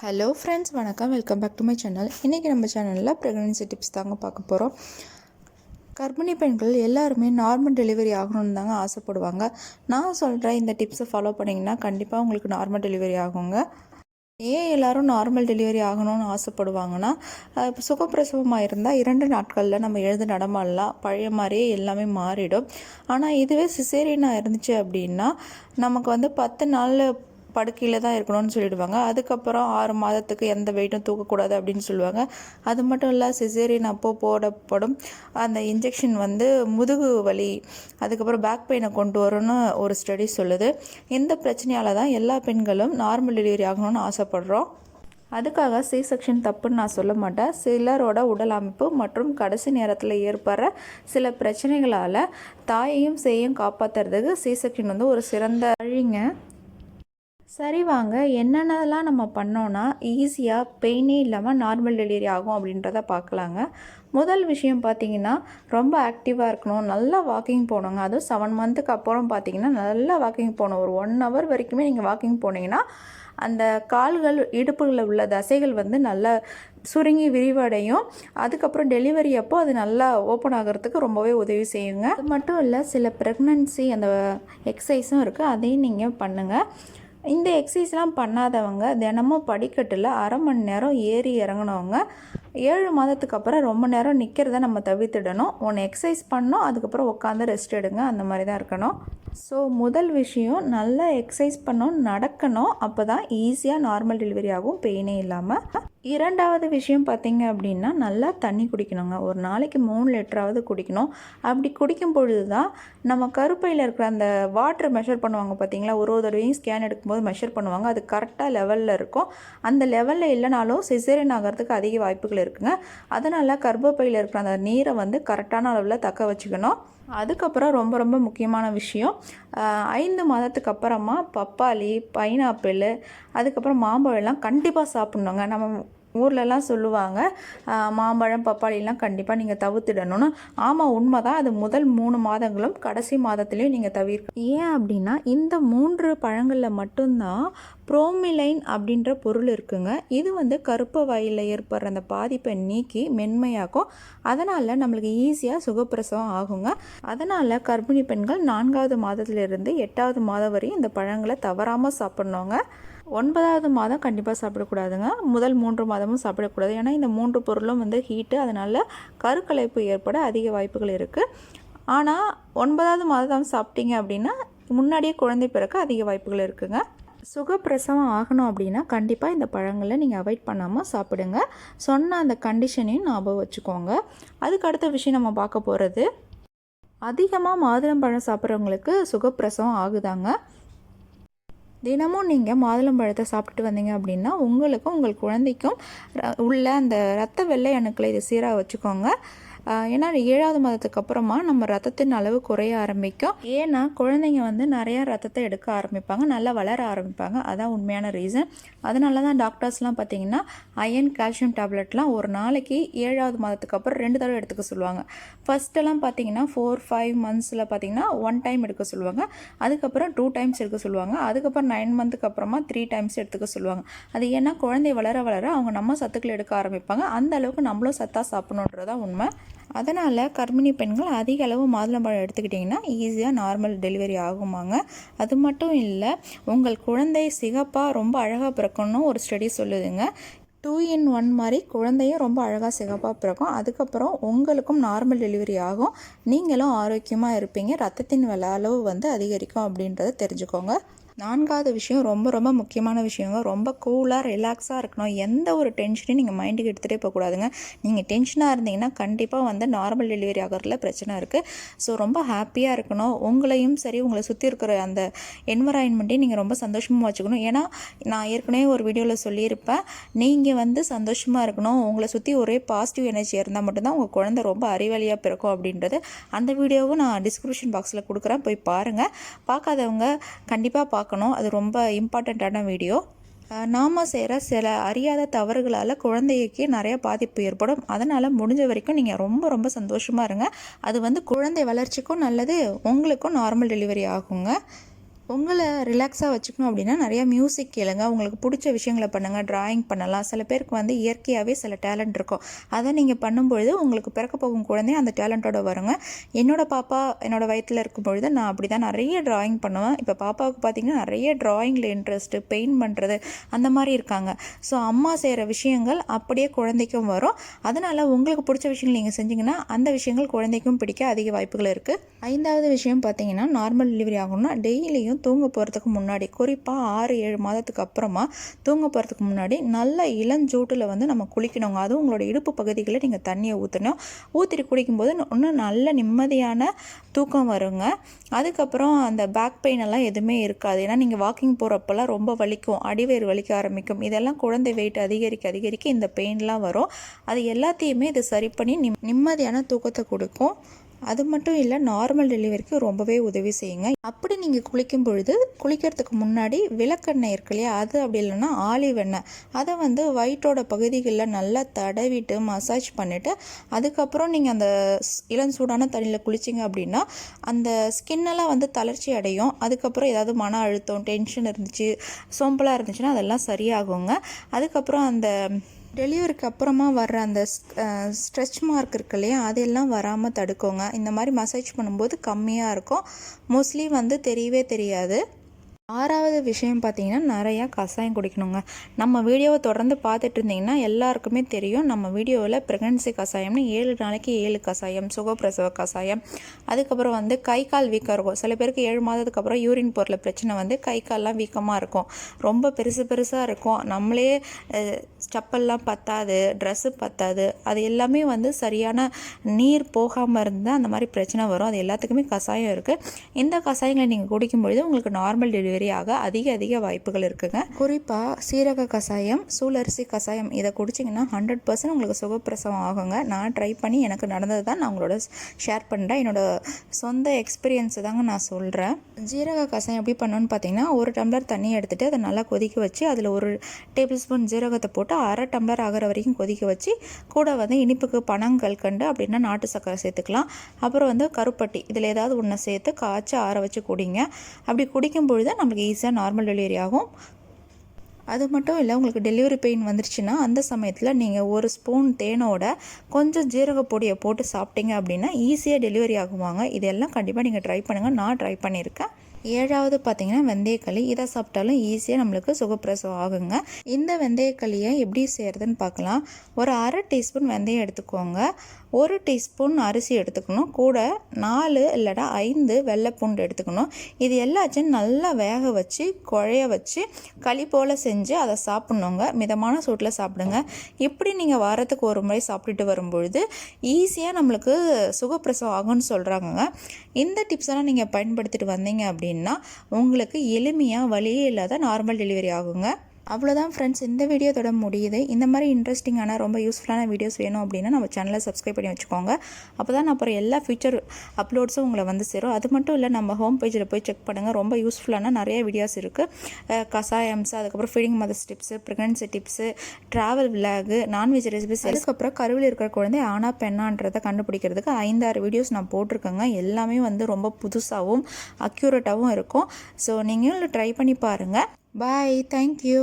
Hello friends, வணக்கம். Welcome back to my channel. இன்றைக்கி நம்ம சேனலில் ப்ரெக்னென்சி டிப்ஸ் தாங்க பார்க்க போகிறோம். கர்ப்பிணி பெண்கள் எல்லாருமே நார்மல் டெலிவரி ஆகணும்னு தாங்க ஆசைப்படுவாங்க. நான் சொல்கிற இந்த டிப்ஸை ஃபாலோ பண்ணிங்கன்னா கண்டிப்பாக உங்களுக்கு நார்மல் டெலிவரி ஆகுங்க. ஏன் எல்லோரும் நார்மல் டெலிவரி ஆகணும்னு ஆசைப்படுவாங்கன்னா, இப்போ சுகப்பிரசவமாக இருந்தால் 2 நாட்களில் நம்ம எழுந்து நடமாடலாம், பழைய மாதிரியே எல்லாமே மாறிடும். ஆனால் இதுவே சிசேரியனாக இருந்துச்சு அப்படின்னா நமக்கு 10 நாள் படுக்கையில் தான் இருக்கணும்னு சொல்லிடுவாங்க. அதுக்கப்புறம் 6 மாதத்துக்கு எந்த வெயிட்டும் தூக்கக்கூடாது அப்படின்னு சொல்லுவாங்க. அது மட்டும் இல்லை, சிசேரியன் அப்போது போடப்படும் அந்த இன்ஜெக்ஷன் முதுகு வலி, அதுக்கப்புறம் பேக் பெயினை கொண்டு வரும்னு ஒரு ஸ்டடி சொல்லுது. இந்த பிரச்சனையால் தான் எல்லா பெண்களும் நார்மல் டெலிவரி ஆகணும்னு ஆசைப்படுறோம். அதுக்காக சி செக்ஷன் தப்புன்னு நான் சொல்ல மாட்டேன். சிலரோட உடல் அமைப்பு மற்றும் கடைசி நேரத்தில் ஏற்படுற சில பிரச்சனைகளால் தாயையும் சேயும் காப்பாற்றுறதுக்கு சி செக்ஷன் ஒரு சிறந்த வழிங்க. சரி, வாங்க என்னென்னலாம் நம்ம பண்ணோன்னா ஈஸியாக பெயினே இல்லாமல் நார்மல் டெலிவரி ஆகும் அப்படின்றத பார்க்கலாங்க. முதல் விஷயம் பார்த்திங்கன்னா, ரொம்ப ஆக்டிவாக இருக்கணும், நல்லா வாக்கிங் போகணுங்க. அதுவும் 7 மந்த்துக்கு அப்புறம் பார்த்திங்கன்னா நல்லா வாக்கிங் போகணும். ஒரு 1 ஹவர் வரைக்குமே நீங்கள் வாக்கிங் போனீங்கன்னா அந்த கால்கள் இடுப்புகளில் உள்ள தசைகள் நல்லா சுருங்கி விரிவடையும். அதுக்கப்புறம் டெலிவரி அப்போ அது நல்லா ஓப்பன் ஆகிறதுக்கு ரொம்பவே உதவி செய்யுங்க. அது மட்டும் இல்லை, சில ப்ரெக்னன்சி அந்த எக்ஸசைஸும் இருக்குது, அதையும் நீங்கள் பண்ணுங்கள். இந்த எக்ஸசைஸ்லாம் பண்ணாதவங்க தினமும் படிக்கட்டில் 1/2 மணி நேரம் ஏறி இறங்கினவங்க 7 மாதத்துக்கு அப்புறம் ரொம்ப நேரம் நிற்கிறத நம்ம தவிர்த்துடணும். ஒன்று எக்ஸசைஸ் பண்ணணும், அதுக்கப்புறம் உட்காந்து ரெஸ்ட் எடுங்க, அந்த மாதிரி தான் இருக்கணும். ஸோ முதல் விஷயம், நல்லா எக்ஸசைஸ் பண்ணணும், நடக்கணும். அப்போ தான் ஈஸியாக நார்மல் டெலிவரி ஆகும், பெயினே இல்லாமல். இரண்டாவது விஷயம் பார்த்திங்க அப்படின்னா, நல்லா தண்ணி குடிக்கணுங்க. ஒரு நாளைக்கு 3 லிட்டராவது குடிக்கணும். அப்படி குடிக்கும் பொழுது தான் நம்ம கருப்பையில் இருக்கிற அந்த வாட்டர் மெஷர் பண்ணுவாங்க பார்த்திங்களா, ஒரு தடவையும் ஸ்கேன் எடுக்கும்போது மெஷர் பண்ணுவாங்க. அது கரெக்டாக லெவலில் இருக்கும். அந்த லெவலில் இல்லைனாலும் சிசேரியன் ஆகிறதுக்கு அதிக வாய்ப்புகள் இருக்குங்க. அதனால் கர்ப்பப்பையில் இருக்கிற அந்த நீரை கரெக்டான அளவில் தக்க வச்சுக்கணும். அதுக்கப்புறம் ரொம்ப ரொம்ப முக்கியமான விஷயம், 5 மாதத்துக்கு அப்புறமா பப்பாளி, பைனாப்பிள், அதுக்கப்புறம் மாம்பழம்லாம் கண்டிப்பாக சாப்பிட்ணுங்க. நம்ம ஊர்லலாம் சொல்லுவாங்க, மாம்பழம் பப்பாளிலாம் கண்டிப்பாக நீங்கள் தவிர்த்துடணும்னு. ஆமாம், உண்மை தான். அது முதல் 3 மாதங்களும் கடைசி மாதத்துலேயும் நீங்கள் தவிர்க்க. ஏன் அப்படின்னா, இந்த 3 பழங்களில் மட்டும்தான் ப்ரோமிலைன் அப்படின்ற பொருள் இருக்குங்க. இது கருப்பு வாயில் ஏற்படுற அந்த பாதிப்பை நீக்கி மென்மையாக்கும். அதனால் நம்மளுக்கு ஈஸியாக சுகப்பிரசவம் ஆகுங்க. அதனால் கர்ப்பிணி பெண்கள் 4வது மாதத்துலேருந்து 8வது மாதம் வரையும் இந்த பழங்களை தவறாமல் சாப்பிட்ணுங்க. 9வது மாதம் கண்டிப்பாக சாப்பிடக்கூடாதுங்க. முதல் 3 மாதமும் சாப்பிடக்கூடாது. ஏன்னா இந்த 3 பொருளும் ஹீட்டு, அதனால் கருக்கலைப்பு ஏற்பட அதிக வாய்ப்புகள் இருக்குது. ஆனால் 9வது மாதம் சாப்பிட்டீங்க அப்படின்னா முன்னாடியே குழந்தை பிறக்க அதிக வாய்ப்புகள் இருக்குங்க. சுகப்பிரசவம் ஆகணும் அப்படின்னா கண்டிப்பாக இந்த பழங்களை நீங்கள் அவாய்ட் பண்ணாமல் சாப்பிடுங்க. சொன்ன அந்த கண்டிஷனையும் ஞாபகம் வச்சுக்கோங்க. அதுக்கு அடுத்த விஷயம் நம்ம பார்க்க போகிறது, அதிகமாக மாதுளம்பழம் சாப்பிட்றவங்களுக்கு சுகப்பிரசவம் ஆகுதாங்க. தினமும் நீங்கள் மாதுளம்பழத்தை சாப்பிட்டுட்டு வந்தீங்க அப்படின்னா உங்களுக்கும் உங்கள் குழந்தைக்கும் உள்ள அந்த இரத்த வெள்ளை அணுக்களை இதை சீராக வச்சுக்கோங்க. ஏன்னா 7வது மாதத்துக்கு அப்புறமா நம்ம ரத்தத்தின் அளவு குறைய ஆரம்பிக்கும். ஏன்னா குழந்தைங்க நிறையா ரத்தத்தை எடுக்க ஆரம்பிப்பாங்க, நல்லா வளர ஆரம்பிப்பாங்க. அதான் உண்மையான ரீசன். அதனால தான் டாக்டர்ஸ்லாம் பார்த்திங்கன்னா அயன், கால்சியம் டேப்லெட்லாம் ஒரு நாளைக்கு 7வது மாதத்துக்கு அப்புறம் 2 தடவை எடுத்துக்க சொல்லுவாங்க. ஃபஸ்ட்டெல்லாம் பார்த்திங்கன்னா 4-5 மந்த்ஸில் பார்த்திங்கன்னா 1 டைம் எடுக்க சொல்லுவாங்க. அதுக்கப்புறம் 2 டைம்ஸ் எடுக்க சொல்லுவாங்க. அதுக்கப்புறம் 9 மந்த்துக்கு அப்புறமா 3 டைம்ஸ் எடுத்துக்க சொல்லுவாங்க. அது ஏன்னா குழந்தை வளர வளர அவங்க நம்ம சத்துக்கள் எடுக்க ஆரம்பிப்பாங்க. அந்த அளவுக்கு நம்மளும் சத்தாக சாப்பிடணுன்றதான் உண்மை. அதனால் கர்ப்பிணி பெண்கள் அதிக அளவு மாதுளம்பழம் எடுத்துக்கிட்டிங்கன்னா ஈஸியாக நார்மல் டெலிவரி ஆகுமாங்க. அது மட்டும் இல்லை, உங்கள் குழந்தை சிகப்பாக ரொம்ப அழகாக பிறக்கணும் ஒரு ஸ்டடி சொல்லுதுங்க. 2 in 1 மாதிரி குழந்தையும் ரொம்ப அழகாக சிகப்பாக பிறக்கும். அதுக்கப்புறம் உங்களுக்கும் நார்மல் டெலிவரி ஆகும், நீங்களும் ஆரோக்கியமாக இருப்பீங்க, ரத்தத்தின் அளவு அதிகரிக்கும் அப்படின்றத தெரிஞ்சுக்கோங்க. 4வது விஷயம் ரொம்ப ரொம்ப முக்கியமான விஷயங்க. ரொம்ப கூலாக ரிலாக்ஸாக இருக்கணும். எந்த ஒரு டென்ஷனையும் நீங்கள் மைண்டுக்கு எடுத்துகிட்டே போகக்கூடாதுங்க. நீங்கள் டென்ஷனாக இருந்தீங்கன்னா கண்டிப்பாக நார்மல் டெலிவரி ஆகிறதுல பிரச்சனை இருக்குது. ஸோ ரொம்ப ஹாப்பியாக இருக்கணும். உங்களையும் சரி, உங்களை சுற்றி இருக்கிற அந்த என்வரான்மெண்ட்டையும் நீங்கள் ரொம்ப சந்தோஷமாக வச்சுக்கணும். ஏன்னா நான் ஏற்கனவே ஒரு வீடியோவில் சொல்லியிருப்பேன், நீங்கள் சந்தோஷமாக இருக்கணும், உங்களை சுற்றி ஒரே பாசிட்டிவ் எனர்ஜி இருந்தால் மட்டும்தான் உங்கள் குழந்தை ரொம்ப அறிவாளியாக பிறக்கும் அப்படின்றது. அந்த வீடியோவும் நான் டிஸ்கிரிப்ஷன் பாக்ஸில் கொடுக்குறேன், போய் பாருங்கள். பார்க்காதவங்க கண்டிப்பாக பார்க்கணும். அது ரொம்ப இம்பார்ட்டண்ட்டான வீடியோ. நாம் செய்கிற சில அறியாத தவறுகளால் குழந்தைக்கு நிறைய பாதிப்பு ஏற்படும். அதனால் முடிஞ்ச வரைக்கும் நீங்கள் ரொம்ப ரொம்ப சந்தோஷமாக இருங்க. அது குழந்தை வளர்ச்சிக்கும் நல்லது, உங்களுக்கும் நார்மல் டெலிவரி ஆகுங்க. உங்களை ரிலாக்ஸாக வச்சுக்கணும் அப்படின்னா நிறையா மியூசிக் கேளுங்க, உங்களுக்கு பிடிச்ச விஷயங்களை பண்ணுங்கள், ட்ராயிங் பண்ணலாம். சில பேருக்கு வந்து இயற்கையாகவே சில டேலண்ட் இருக்கும், அதை நீங்கள் பண்ணும்பொழுது உங்களுக்கு பிறக்க போகும் குழந்தை அந்த டேலண்ட்டோட வருங்க. என்னோடய பாப்பா என்னோடய வயிற்றில் இருக்கும் பொழுது நான் அப்படி தான் நிறைய ட்ராயிங் பண்ணுவேன். இப்போ பாப்பாவுக்கு பார்த்திங்கன்னா நிறைய ட்ராயிங்கில் இன்ட்ரெஸ்ட்டு, பெயிண்ட் பண்ணுறது அந்த மாதிரி இருக்காங்க. ஸோ அம்மா செய்கிற விஷயங்கள் அப்படியே குழந்தைக்கும் வரும். அதனால் உங்களுக்கு பிடிச்ச விஷயங்கள் நீங்கள் செஞ்சிங்கன்னா அந்த விஷயங்கள் குழந்தைக்கும் பிடிக்க அதிக வாய்ப்புகள் இருக்குது. 5வது விஷயம் பார்த்திங்கன்னா, நார்மல் டெலிவரி ஆகணும்னா டெய்லியும் தூங்க போகிறதுக்கு முன்னாடி, குறிப்பாக 6-7 மாதத்துக்கு அப்புறமா தூங்க போகிறதுக்கு முன்னாடி நல்ல இளஞ்சூட்டில் வந்து நம்ம குளிக்கணுங்க. அதுவும் உங்களோட இடுப்பு பகுதிகளில் நீங்கள் தண்ணியை ஊற்றணும். ஊற்றிட்டு குளிக்கும்போது இன்னும் நல்ல நிம்மதியான தூக்கம் வருங்க. அதுக்கப்புறம் அந்த பேக் பெயின் எல்லாம் எதுவுமே இருக்காது. ஏன்னா நீங்கள் வாக்கிங் போகிறப்பெல்லாம் ரொம்ப வலிக்கும், அடிவயிறு வலிக்க ஆரம்பிக்கும். இதெல்லாம் குழந்தை வெயிட் அதிகரிக்க இந்த பெயின்லாம் வரும். அது எல்லாத்தையுமே இது சரி பண்ணி நிம்மதியான தூக்கத்தை கொடுக்கும். அது மட்டும் இல்லை, நார்மல் டெலிவரிக்கு ரொம்பவே உதவி செய்யுங்க. அப்படி நீங்கள் குளிக்கும் பொழுது குளிக்கிறதுக்கு முன்னாடி விளக்கெண்ணெய் இருக்கு இல்லையா, அது அப்படி இல்லைன்னா ஆலிவ் எண்ணெய், அதை வந்து வயிற்றோட பகுதிகளில் நல்லா தடவிட்டு மசாஜ் பண்ணிவிட்டு அதுக்கப்புறம் நீங்கள் அந்த இளஞ்சூடான தண்ணியில் குளிச்சிங்க அப்படின்னா அந்த ஸ்கின்னெல்லாம் வந்து தளர்ச்சி அடையும். அதுக்கப்புறம் ஏதாவது மன அழுத்தம், டென்ஷன் இருந்துச்சு, சோம்பலாக இருந்துச்சுன்னா அதெல்லாம் சரியாகுங்க. அதுக்கப்புறம் அந்த டெலிவரிக்கு அப்புறமா வர்ற அந்த ஸ்ட்ரெச் மார்க் இருக்கு இல்லையா, அதெல்லாம் வராமல் தடுக்குங்க. இந்த மாதிரி மசாஜ் பண்ணும்போது கம்மியாக இருக்கும், மோஸ்ட்லி வந்து தெரியவே தெரியாது. 6வது விஷயம் பார்த்திங்கன்னா, நிறையா கஷாயம் குடிக்கணுங்க. நம்ம வீடியோவை தொடர்ந்து பார்த்துட்டு இருந்தீங்கன்னா எல்லாருக்குமே தெரியும், நம்ம வீடியோவில் ப்ரெக்னன்சி கஷாயம்னு 7 நாளைக்கு 7 கஷாயம், சுகப்பிரசவ கஷாயம், அதுக்கப்புறம் வந்து கை கால் வீக்கம் இருக்கும். சில பேருக்கு 7 மாதத்துக்கு அப்புறம் யூரின் போகிற பிரச்சனை வந்து கை கால்லாம் வீக்கமாக இருக்கும், ரொம்ப பெருசாக இருக்கும். நம்மளே செப்பல்லாம் பத்தாது, ட்ரெஸ்ஸு பத்தாது, அது எல்லாமே வந்து சரியான நீர் போகாமல் இருந்தால் அந்த மாதிரி பிரச்சனை வரும். அது எல்லாத்துக்குமே கஷாயம் இருக்குது. இந்த கஷாயங்களை நீங்கள் குடிக்கும்பொழுது உங்களுக்கு நார்மல் டெலிவரி ஆக அதிக வாய்ப்புகள் இருக்குங்க. குறிப்பாக சீரக கஷாயம், சூழரிசி கஷாயம் இதை குடிச்சிங்கன்னா 100% உங்களுக்கு சுகப்பிரசவம் ஆகுங்க. நான் ட்ரை பண்ணி எனக்கு நடந்தது தான் நான் உங்களோட ஷேர் பண்ணுறேன். என்னோடய சொந்த எக்ஸ்பீரியன்ஸு தாங்க நான் சொல்கிறேன். ஜீரக கஷாயம் எப்படி பண்ணணும்னு பார்த்தீங்கன்னா, 1 டம்ளர் தண்ணி எடுத்துகிட்டு அதை நல்லா கொதிக்க வச்சு அதில் 1 டேபிள் ஸ்பூன் ஜீரகத்தை போட்டு 1/2 டம்ளர் ஆகிற வரைக்கும் கொதிக்க வச்சு கூட வந்து இனிப்புக்கு பனங்கல்கண்டு அப்படின்னா நாட்டு சர்க்கரை சேர்த்துக்கலாம். அப்புறம் வந்து கருப்பட்டி, இதில் ஏதாவது ஒன்று சேர்த்து காய்ச்சி ஆற வச்சு குடிங்க. அப்படி குடிக்கும் பொழுது நம்மளுக்கு ஈஸியாக நார்மல் டெலிவரி ஆகும். அது மட்டும் இல்லை, உங்களுக்கு டெலிவரி பெயின் வந்துருச்சுன்னா அந்த சமயத்தில் நீங்கள் 1 ஸ்பூன் தேனோட கொஞ்சம் ஜீரக பொடியை போட்டு சாப்பிட்டீங்க அப்படின்னா ஈஸியாக டெலிவரி ஆகுவாங்க. இதெல்லாம் கண்டிப்பாக நீங்கள் ட்ரை பண்ணுங்கள், நான் ட்ரை பண்ணியிருக்கேன். 7வது பார்த்திங்கன்னா வெந்தயக்களி, இதை சாப்பிட்டாலும் ஈஸியாக நம்மளுக்கு சுகப்பிரசவம் ஆகுங்க. இந்த வெந்தயக்களியை எப்படி செய்கிறதுன்னு பார்க்கலாம். ஒரு 1/2 டீஸ்பூன் வெந்தயம் எடுத்துக்கோங்க, 1 டீஸ்பூன் அரிசி எடுத்துக்கணும், கூட 4 இல்லைனா 5 வெள்ளைப்பூண்டு எடுத்துக்கணும். இது எல்லாத்தையும் நல்லா வேக வச்சு குழைய வச்சு களி போல் செஞ்சு அதை சாப்பிட்ணுங்க. மிதமான சூட்டில் சாப்பிடுங்க. இப்படி நீங்கள் வாரத்துக்கு 1 முறை சாப்பிட்டுட்டு வரும்பொழுது ஈஸியாக நம்மளுக்கு சுகப்பிரசவம் ஆகும்னு சொல்கிறாங்க. இந்த டிப்ஸ் எல்லாம் நீங்கள் பயன்படுத்திட்டு வந்தீங்க அப்படின்னா உங்களுக்கு எளிமையாக வலியே இல்லாத நார்மல் டெலிவரி ஆகுங்க. அவ்வளோதான் ஃப்ரெண்ட்ஸ், இந்த வீடியோ தொட முடியுது. இந்த மாதிரி இன்ட்ரெஸ்டிங்கான ரொம்ப யூஸ்ஃபுல்லான வீடியோஸ் வேணும் அப்படின்னா நம்ம சேனலை சப்ஸ்கிரைப் பண்ணி வச்சுக்கோங்க. அப்போ தான் அப்புறம் எல்லா ஃபியூச்சர் அப்லோட்ஸும் உங்களை வந்து சேரும். அது மட்டும் இல்லை, நம்ம ஹோம் பேஜில் போய் செக் பண்ணுங்கள், ரொம்ப யூஸ்ஃபுல்லான நிறைய வீடியோஸ் இருக்குது. கஷாயம்ஸ், அதுக்கப்புறம் feeding mothers tips, pregnancy tips, travel vlog, nonveg recipes, அதுக்கப்புறம் கருவில் இருக்கிற குழந்தை ஆனா பெண்ணான்றதை கண்டுபிடிக்கிறதுக்கு 5-6 வீடியோஸ் நான் போட்டிருக்கேங்க. எல்லாமே வந்து ரொம்ப புதுசாகவும் அக்யூரேட்டாகவும் இருக்கும். ஸோ நீங்களும் ட்ரை பண்ணி பாருங்கள். பாய், தேங்க்யூ.